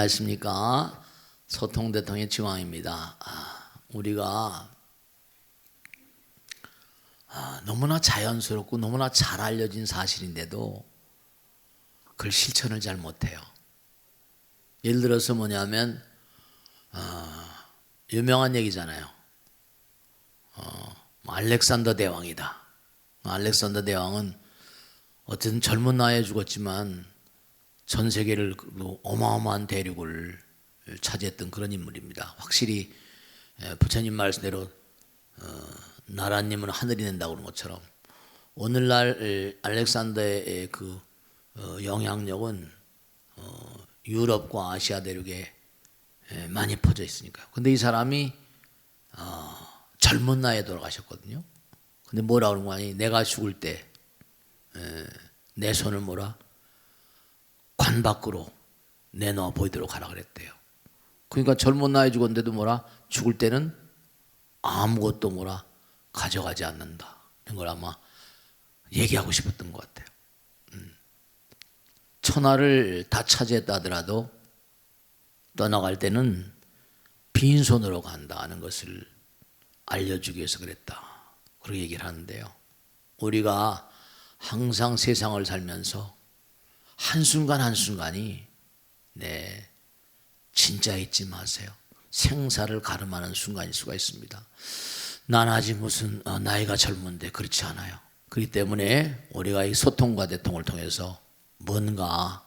안녕하십니까. 소통대통의 지왕입니다. 우리가 너무나 자연스럽고 너무나 잘 알려진 사실인데도 그걸 실천을 잘 못해요. 예를 들어서 뭐냐면 유명한 얘기잖아요. 알렉산더 대왕이다. 알렉산더 대왕은 어쨌든 젊은 나이에 죽었지만 전 세계를 어마어마한 대륙을 차지했던 그런 인물입니다. 확실히 부처님 말씀대로 나라님은 하늘이 낸다고 그런 것처럼 오늘날 알렉산더의 그 영향력은 유럽과 아시아 대륙에 많이 퍼져 있으니까요. 근데 이 사람이 젊은 나이에 돌아가셨거든요. 근데 뭐라 그런 거 아니? 내가 죽을 때 내 손을 관 밖으로 내놓아 보이도록 하라 그랬대요. 그러니까 젊은 나이에 죽었는데도 죽을 때는 아무것도 가져가지 않는다. 이런 걸 아마 얘기하고 싶었던 것 같아요. 천하를 다 차지했다 하더라도 떠나갈 때는 빈손으로 간다는 것을 알려주기 위해서 그랬다. 그렇게 얘기를 하는데요. 우리가 항상 세상을 살면서 한순간 한순간이 진짜 잊지 마세요. 생사를 가름하는 순간일 수가 있습니다. 난 아직 무슨 나이가 젊은데 그렇지 않아요. 그렇기 때문에 우리가 이 소통과 대통을 통해서 뭔가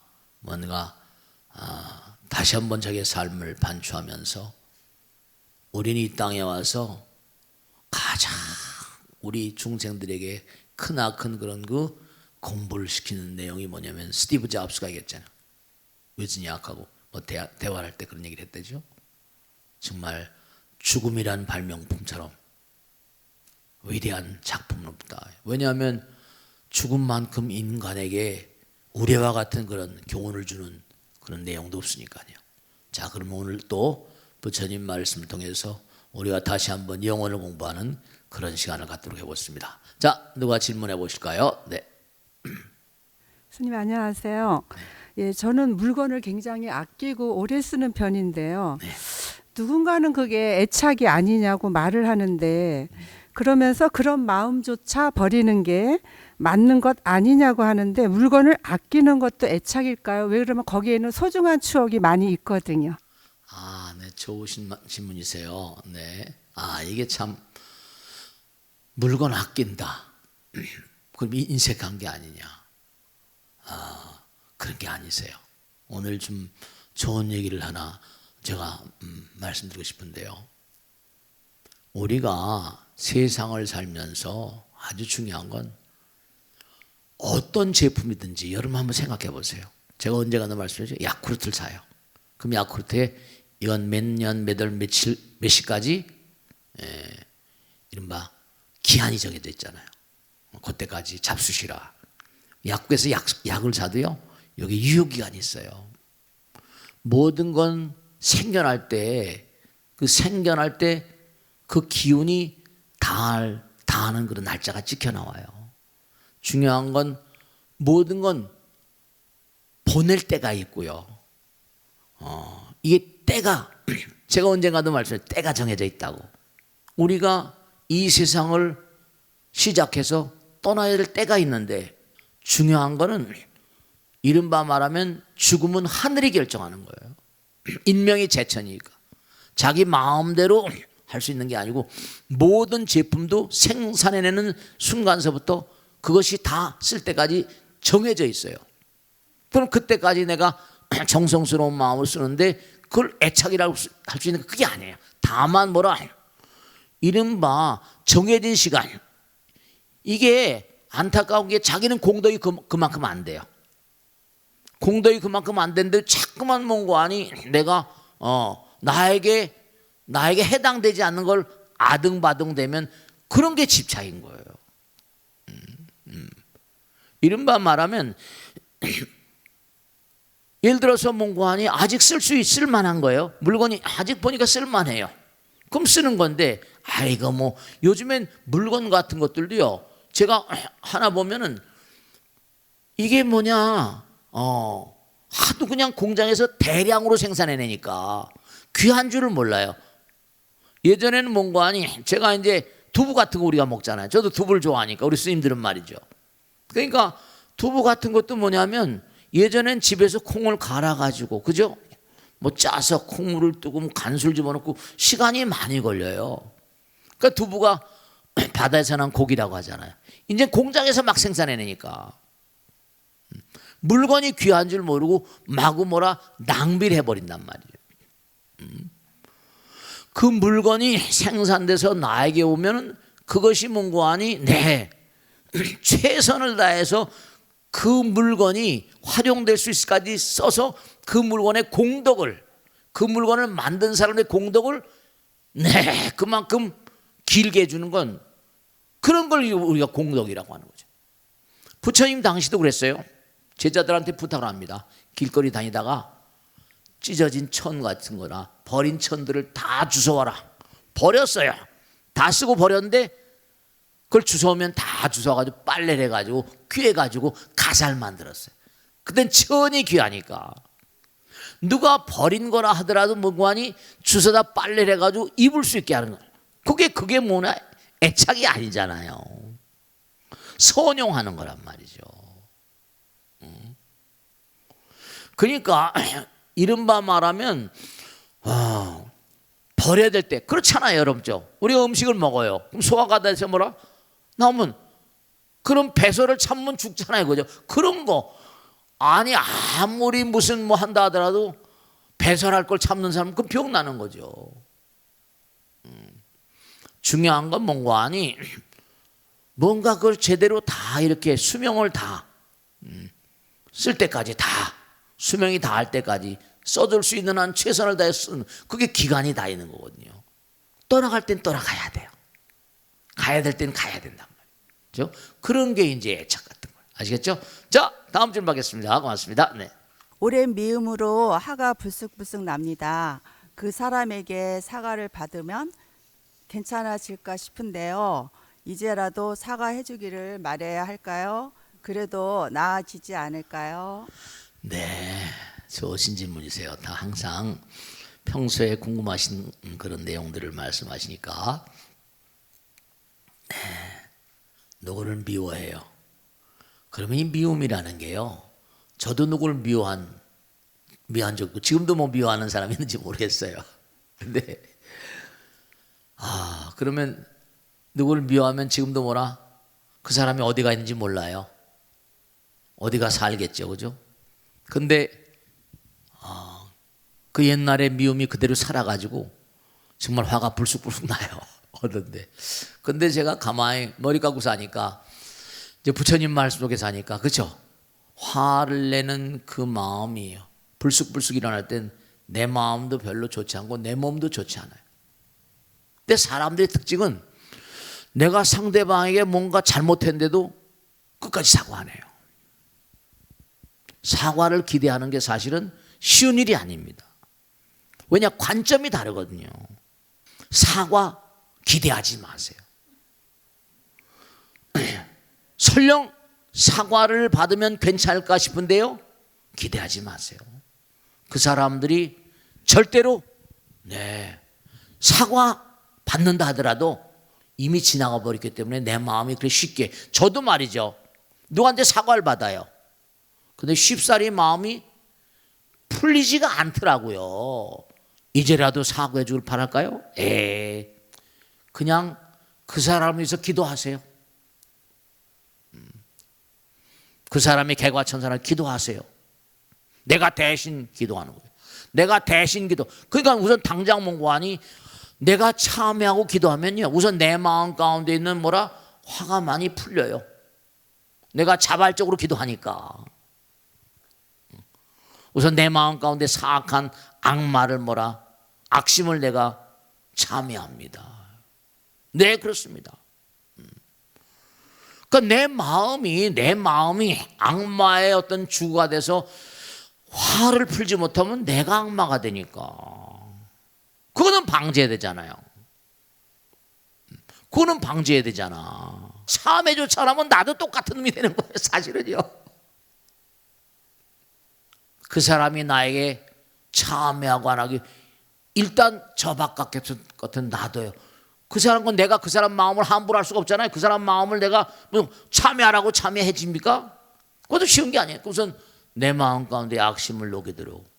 다시 한번 자기의 삶을 반추하면서 우리는 이 땅에 와서 가장 우리 중생들에게 크나큰 그런 공부를 시키는 내용이 뭐냐면 스티브 잡스가 얘기했잖아요. 위즈니악하고 대화를 할 때 그런 얘기를 했대죠. 정말 죽음이란 발명품처럼 위대한 작품은 없다. 왜냐하면 죽음만큼 인간에게 우리와 같은 그런 교훈을 주는 그런 내용도 없으니까요. 자, 그럼 오늘 또 부처님 말씀을 통해서 우리가 다시 한번 영혼을 공부하는 그런 시간을 갖도록 해보겠습니다. 자, 누가 질문해 보실까요? 네. 스님 안녕하세요. 예, 저는 물건을 굉장히 아끼고 오래 쓰는 편인데요. 네. 누군가는 그게 애착이 아니냐고 말을 하는데 그러면서 그런 마음조차 버리는 게 맞는 것 아니냐고 하는데 물건을 아끼는 것도 애착일까요? 왜 그러면 거기에는 소중한 추억이 많이 있거든요. 네, 좋으신 질문이세요. 네. 이게 참 물건 아낀다. 그럼 인색한 게 아니냐? 그런 게 아니세요. 오늘 좀 좋은 얘기를 하나 제가 말씀드리고 싶은데요. 우리가 세상을 살면서 아주 중요한 건 어떤 제품이든지 여러분 한번 생각해 보세요. 제가 언젠가 말씀드렸죠. 야쿠르트를 사요. 그럼 야쿠르트에 이건 몇 년, 몇 월, 며칠, 몇 시까지 이른바 기한이 정해져 있잖아요. 그때까지 잡수시라. 약국에서 약을 사도요. 여기 유효기간이 있어요. 모든 건 생겨날 때 그 기운이 다하는 그런 날짜가 찍혀 나와요. 중요한 건 모든 건 보낼 때가 있고요. 이게 때가 제가 언젠가도 말씀드렸죠. 때가 정해져 있다고. 우리가 이 세상을 시작해서 떠나야 될 때가 있는데 중요한 거는 이른바 말하면 죽음은 하늘이 결정하는 거예요. 인명이 제천이니까. 자기 마음대로 할 수 있는 게 아니고 모든 제품도 생산해내는 순간서부터 그것이 다 쓸 때까지 정해져 있어요. 그럼 그때까지 내가 정성스러운 마음을 쓰는데 그걸 애착이라고 할 수 있는 게 그게 아니에요. 다만 이른바 정해진 시간. 이게 안타까운 게 자기는 공덕이 그만큼 안 돼요. 공덕이 그만큼 안 되는데 자꾸만 뭔가 아니 내가 나에게 해당되지 않는 걸 아등바등되면 그런 게 집착인 거예요. 이른바 말하면 예를 들어서 뭔가 아니 아직 쓸 수 있을 만한 거예요. 물건이 아직 보니까 쓸만해요. 그럼 쓰는 건데 이거 요즘엔 물건 같은 것들도요. 제가 하나 보면은 이게 뭐냐 하도 그냥 공장에서 대량으로 생산해내니까 귀한 줄을 몰라요. 예전에는 뭔가 아니 제가 이제 두부 같은 거 우리가 먹잖아요. 저도 두부를 좋아하니까 우리 스님들은 말이죠. 그러니까 두부 같은 것도 뭐냐면 예전엔 집에서 콩을 갈아가지고 그죠? 뭐 짜서 콩물을 뜨고 뭐 간술 집어넣고 시간이 많이 걸려요. 그러니까 두부가 바다에서 난 고기라고 하잖아요. 이제 공장에서 막 생산해내니까 물건이 귀한 줄 모르고 마구 뭐라 낭비를 해버린단 말이에요. 그 물건이 생산돼서 나에게 오면 그것이 뭔고 하니 네 최선을 다해서 그 물건이 활용될 수 있을까지 써서 그 물건의 공덕을 그 물건을 만든 사람의 공덕을 네 그만큼 길게 해주는 건 그런 걸 우리가 공덕이라고 하는 거죠. 부처님 당시도 그랬어요. 제자들한테 부탁을 합니다. 길거리 다니다가 찢어진 천 같은 거나 버린 천들을 다 주워와라. 버렸어요. 다 쓰고 버렸는데 그걸 주워오면 다 주워가지고 빨래를 해가지고 귀해가지고 가사를 만들었어요. 그땐 천이 귀하니까 누가 버린 거라 하더라도 뭐하니 주워다 빨래를 해가지고 입을 수 있게 하는 거예요. 그게 뭐냐 애착이 아니잖아요. 선용하는 거란 말이죠. 그러니까 이른바 말하면 버려야 될 때 그렇잖아요, 여러분죠. 우리가 음식을 먹어요. 그럼 소화가 돼서 뭐라 나오면 그런 배설을 참으면 죽잖아요, 그죠? 그런 거 아니 아무리 무슨 뭐 한다 하더라도 배설할 걸 참는 사람은 그 병 나는 거죠. 중요한 건 뭔가 아니 뭔가 그걸 제대로 다 이렇게 수명을 다 쓸 때까지 다 수명이 다 할 때까지 써줄 수 있는 한 최선을 다해 쓰는 그게 기간이 다 있는 거거든요. 떠나갈 땐 떠나가야 돼요. 가야 될 땐 가야 된단 말이죠. 그런 게 이제 애착 같은 거예요. 아시겠죠? 자, 다음 질문 받겠습니다. 고맙습니다. 네. 오랜 미움으로 화가 불쑥불쑥 납니다. 그 사람에게 사과를 받으면 괜찮아질까 싶은데요. 이제라도 사과해 주기를 말해야 할까요? 그래도 나아지지 않을까요? 네, 좋으신 질문이세요. 다 항상 평소에 궁금하신 그런 내용들을 말씀하시니까 네, 누구를 미워해요. 그러면 이 미움이라는 게요. 저도 누구를 미워한 적 없고 지금도 뭐 미워하는 사람이 있는지 모르겠어요. 근데 그러면 누구를 미워하면 지금도 뭐라 그 사람이 어디가 있는지 몰라요. 어디가 살겠죠, 그죠? 근데 그 옛날의 미움이 그대로 살아가지고 정말 화가 불쑥불쑥 나요. 어떤데? 근데 제가 가만히 머리 감고 사니까 이제 부처님 말씀 속에 사니까 그렇죠? 화를 내는 그 마음이 불쑥불쑥 일어날 땐 내 마음도 별로 좋지 않고 내 몸도 좋지 않아요. 근데 사람들의 특징은 내가 상대방에게 뭔가 잘못했는데도 끝까지 사과하네요. 사과를 기대하는 게 사실은 쉬운 일이 아닙니다. 왜냐? 관점이 다르거든요. 사과 기대하지 마세요. 설령 사과를 받으면 괜찮을까 싶은데요, 기대하지 마세요. 그 사람들이 절대로 사과 받는다 하더라도 이미 지나가 버렸기 때문에 내 마음이 그렇게 쉽게, 저도 말이죠, 누구한테 사과를 받아요. 근데 쉽사리 마음이 풀리지가 않더라고요. 이제라도 사과해 주길 바랄까요? 그냥 그 사람을 위해서 기도하세요. 그 사람이 개과천선을 기도하세요. 내가 대신 기도하는 거예요. 내가 대신 기도. 그러니까 우선 당장 뭔고하니 내가 참여하고 기도하면요, 우선 내 마음 가운데 있는 뭐라 화가 많이 풀려요. 내가 자발적으로 기도하니까. 우선 내 마음 가운데 사악한 악마를 뭐라 악심을 내가 참여합니다. 네, 그렇습니다. 그러니까 내 마음이 악마의 어떤 주가 돼서 화를 풀지 못하면 내가 악마가 되니까 그거는 방지해야 되잖아요. 그거는 방지해야 되잖아. 참해조차 하면 나도 똑같은 놈이 되는 거예요, 사실은요. 그 사람이 나에게 참여하고 안 하기 일단 저 바깥 같은 놔둬요. 그 사람과 내가 그 사람 마음을 함부로 할 수가 없잖아요. 그 사람 마음을 내가 뭐 참여하라고 참여해 줍니까? 그것도 쉬운 게 아니에요. 우선 내 마음 가운데 악심을 녹이도록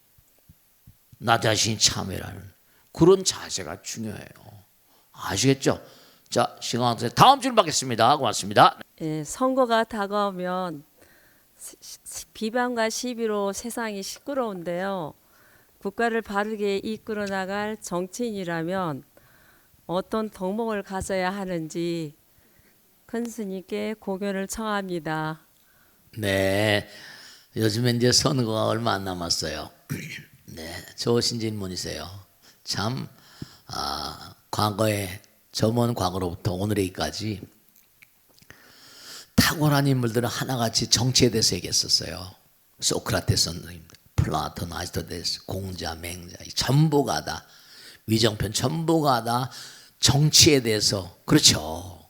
나 자신이 참여라는 그런 자세가 중요해요. 아시겠죠? 자, 시간 없어서 다음 주를 받겠습니다. 고맙습니다. 예, 선거가 다가오면 비방과 시비로 세상이 시끄러운데요. 국가를 바르게 이끌어 나갈 정치인이라면 어떤 덕목을 가져야 하는지 큰 스님께 고견을 청합니다. 네, 요즘에 이제 선거가 얼마 안 남았어요. 네, 좋으신 질문이세요. 참 과거에 저먼 과거로부터 오늘에까지 탁월한 인물들은 하나같이 정치에 대해서 얘기했었어요. 소크라테스 선생님, 플라톤, 아리스토텔레스, 공자, 맹자 전부가 다 위정편 전부가 다 정치에 대해서 그렇죠.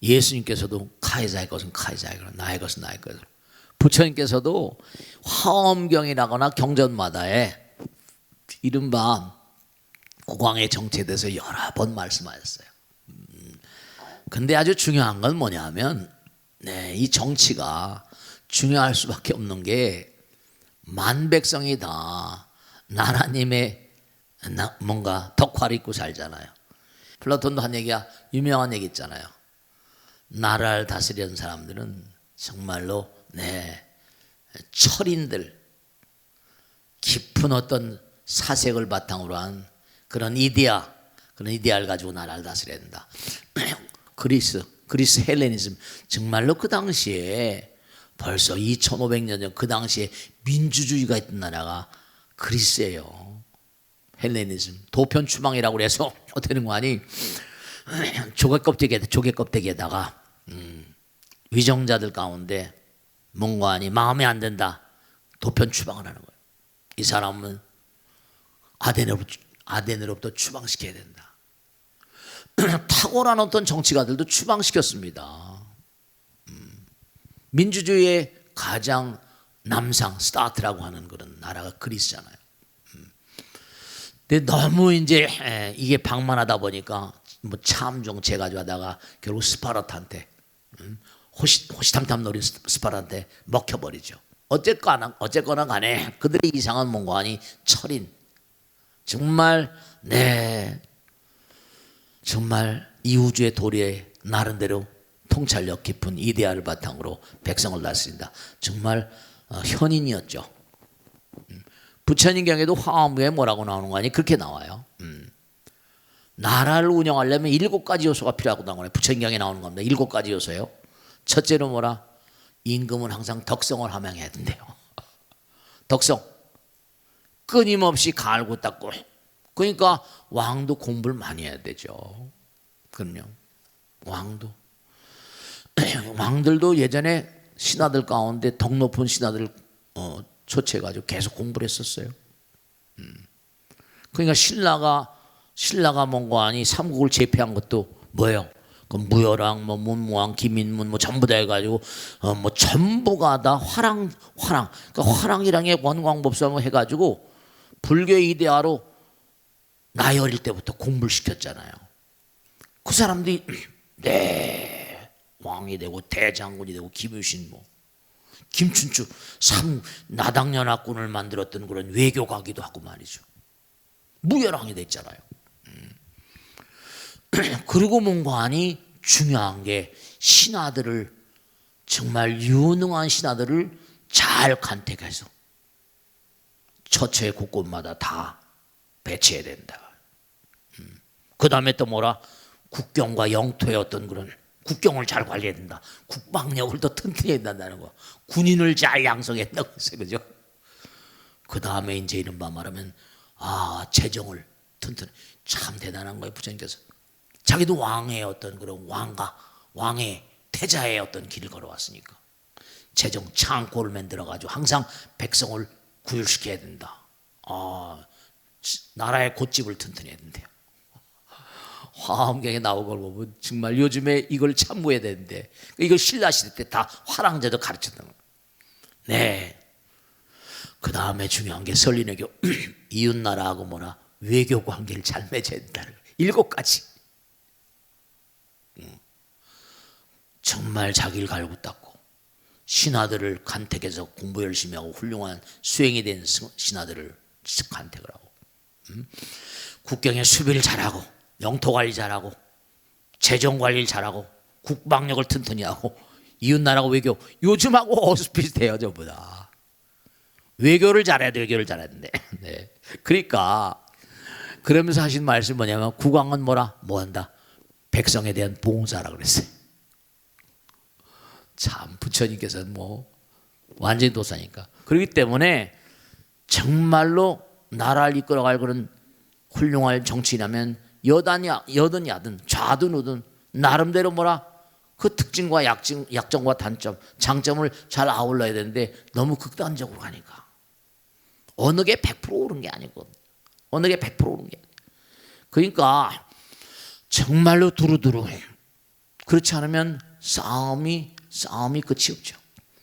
예수님께서도 카이사의 것은 카이사의 것, 나의 것은 나의 것. 부처님께서도 화엄경이라거나 경전마다에 이른바 국왕의 정치에 대해서 여러 번 말씀하셨어요. 근데 아주 중요한 건 뭐냐면 이 정치가 중요할 수밖에 없는 게 만백성이 다 나라님의 뭔가 덕화를 입고 살잖아요. 플라톤도 한 얘기가 유명한 얘기 있잖아요. 나라를 다스리는 사람들은 정말로 철인들 깊은 어떤 사색을 바탕으로 한 그런 이데아를 가지고 나라를 다스려야 된다. 그리스 헬레니즘 정말로 그 당시에 벌써 2500년 전 그 당시에 민주주의가 있던 나라가 그리스예요. 헬레니즘 도편 추방이라고 해서 어떻게 되는 거 아니? 조개 껍데기에다가 위정자들 가운데 뭔가 아니 마음에 안 든다 도편 추방을 하는 거예요. 이 사람은 아덴으로부터 추방시켜야 된다. 탁월한 어떤 정치가들도 추방시켰습니다. 민주주의의 가장 남상 스타트라고 하는 그런 나라가 그리스잖아요. 근데 너무 이제 이게 방만하다 보니까 뭐 참정체 가지고 하다가 결국 스파르타한테 호시탐탐 노린 스파르타한테 먹혀버리죠. 어쨌거나 간에 그들의 이상한 뭔가니 철인 정말 정말 이 우주의 도리에 나름대로 통찰력 깊은 이데아를 바탕으로 백성을 다스린다. 정말 현인이었죠. 부처님 경에도 화엄경에 뭐라고 나오는 거 아니? 그렇게 나와요. 나라를 운영하려면 7가지 요소가 필요하다고 나와요. 부처님 경에 나오는 겁니다. 7가지 요소예요. 첫째로 뭐라? 임금은 항상 덕성을 함양해야 된대요. 덕성. 끊임없이 갈고 닦고. 그러니까 왕도 공부를 많이 해야 되죠. 그럼요. 왕들도 예전에 신하들 가운데 덕 높은 신하들 초청해가지고 계속 공부를 했었어요. 그러니까 신라가 뭔가 아니 삼국을 제패한 것도 뭐예요? 그 무열왕, 뭐 문무왕, 김인문 뭐 전부 다 해가지고 뭐 전부가 다 화랑. 그러니까 화랑이랑의 원광법성을 해가지고 불교의 이데아로 나이 어릴 때부터 공부를 시켰잖아요. 그 사람들이 왕이 되고 대장군이 되고 김유신 뭐 김춘추 나당연합군을 만들었던 그런 외교가기도 하고 말이죠. 무열왕이 됐잖아요. 그리고 뭔가 아니 중요한 게 신하들을 정말 유능한 신하들을 잘 간택해서 처처의 곳곳마다 다 배치해야 된다. 그 다음에 또 뭐라? 국경과 영토의 어떤 그런 국경을 잘 관리해야 된다. 국방력을 더 튼튼히 해야 된다는 거. 군인을 잘 양성해야 된다고 했어요. 그죠? 그 다음에 이제 이른바 말하면 재정을 튼튼히. 참 대단한 거예요. 부처님께서. 자기도 왕의 어떤 그런 왕의 태자의 어떤 길을 걸어왔으니까. 재정 창고를 만들어가지고 항상 백성을 구휼시켜야 된다. 나라의 곧집을 튼튼히 해야 된대요. 화엄경에 나온 걸 보면 정말 요즘에 이걸 참고해야 되는데 이걸 신라 시대 때 다 화랑제도 가르쳤던 거예요. 그 다음에 중요한 게 설린외교 이웃나라하고 뭐라 외교 관계를 잘 맺어야 된다는 거예요. 7가지. 정말 자기를 갈고 닦고 신하들을 간택해서 공부 열심히 하고 훌륭한 수행이 된 신하들을 간택을 하고 국경의 수비를 잘하고 영토 관리 잘하고 재정 관리를 잘하고 국방력을 튼튼히 하고 이웃나라하고 외교 요즘하고 비슷해요. 전부 다 외교를 잘해야 돼. 외교를 잘해야 된대. 네. 그러니까 그러면서 하신 말씀이 뭐냐면 국왕은 뭐라 뭐한다 백성에 대한 봉사라 그랬어요. 참 부처님께서는 뭐 완전히 도사니까. 그렇기 때문에 정말로 나라를 이끌어갈 그런 훌륭한 정치인이라면 여든 야든 좌든 우든 나름대로 뭐라 그 특징과 약점과 단점 장점을 잘 아울러야 되는데 너무 극단적으로 가니까 어느 게 100% 옳은 게 아니고 어느 게 100% 옳은 게 아니고 그러니까 정말로 두루두루 그렇지 않으면 싸움이 끝이 없죠.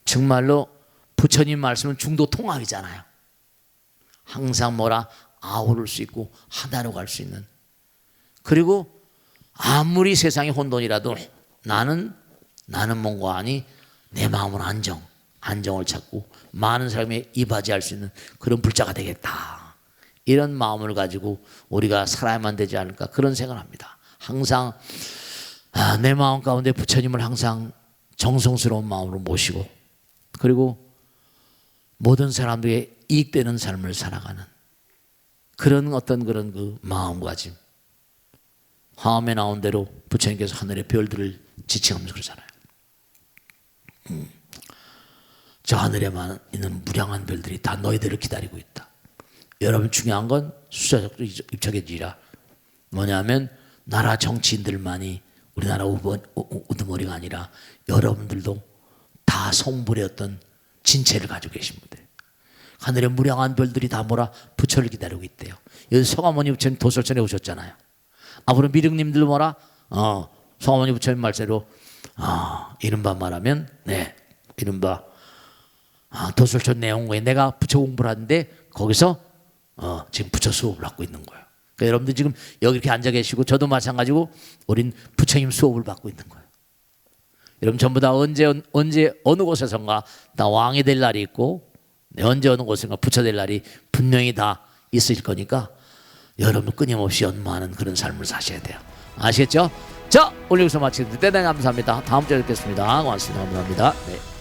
정말로 부처님 말씀은 중도 통합이잖아요. 항상 뭐라 아우를 수 있고 하나로 갈 수 있는. 그리고 아무리 세상이 혼돈이라도 나는 뭔가 아니 내 마음은 안정을 찾고 많은 사람이 이바지할 수 있는 그런 불자가 되겠다. 이런 마음을 가지고 우리가 살아야만 되지 않을까 그런 생각을 합니다. 항상 내 마음 가운데 부처님을 항상 정성스러운 마음으로 모시고 그리고 모든 사람들에게 이익되는 삶을 살아가는 그런 어떤 그런 그 마음가짐. 화엄에 나온 대로 부처님께서 하늘의 별들을 지칭하면서 그러잖아요. 저 하늘에만 있는 무량한 별들이 다 너희들을 기다리고 있다. 여러분 중요한 건 수사적으로 입적해지라. 뭐냐면 나라 정치인들만이 우리나라 우두머리가 아니라 여러분들도 다 성불의 어떤 진체를 가지고 계신 분들. 하늘의 무량한 별들이 다 뭐라 부처를 기다리고 있대요. 여기 성화모니 부처님 도솔천에 오셨잖아요. 앞으로 미륵님들 뭐라 성화모니 부처님 말대로 이른바 말하면 이른바 도솔천 내용고에 내가 부처 공부를 하는데 거기서 지금 부처 수업을 받고 있는 거예요. 그러니까 여러분들 지금 여기 이렇게 앉아 계시고 저도 마찬가지고 우린 부처님 수업을 받고 있는 거예요. 여러분 전부 다 언제 어느 곳에선가 다 왕이 될 날이 있고 언제 어느 곳에선가 부처 될 날이 분명히 다 있을 거니까 여러분 끊임없이 연마하는 그런 삶을 사셔야 돼요. 아시겠죠? 자, 오늘 여기서 마치겠습니다. 대단히 감사합니다. 다음 주에 뵙겠습니다. 고맙습니다. 감사합니다. 네.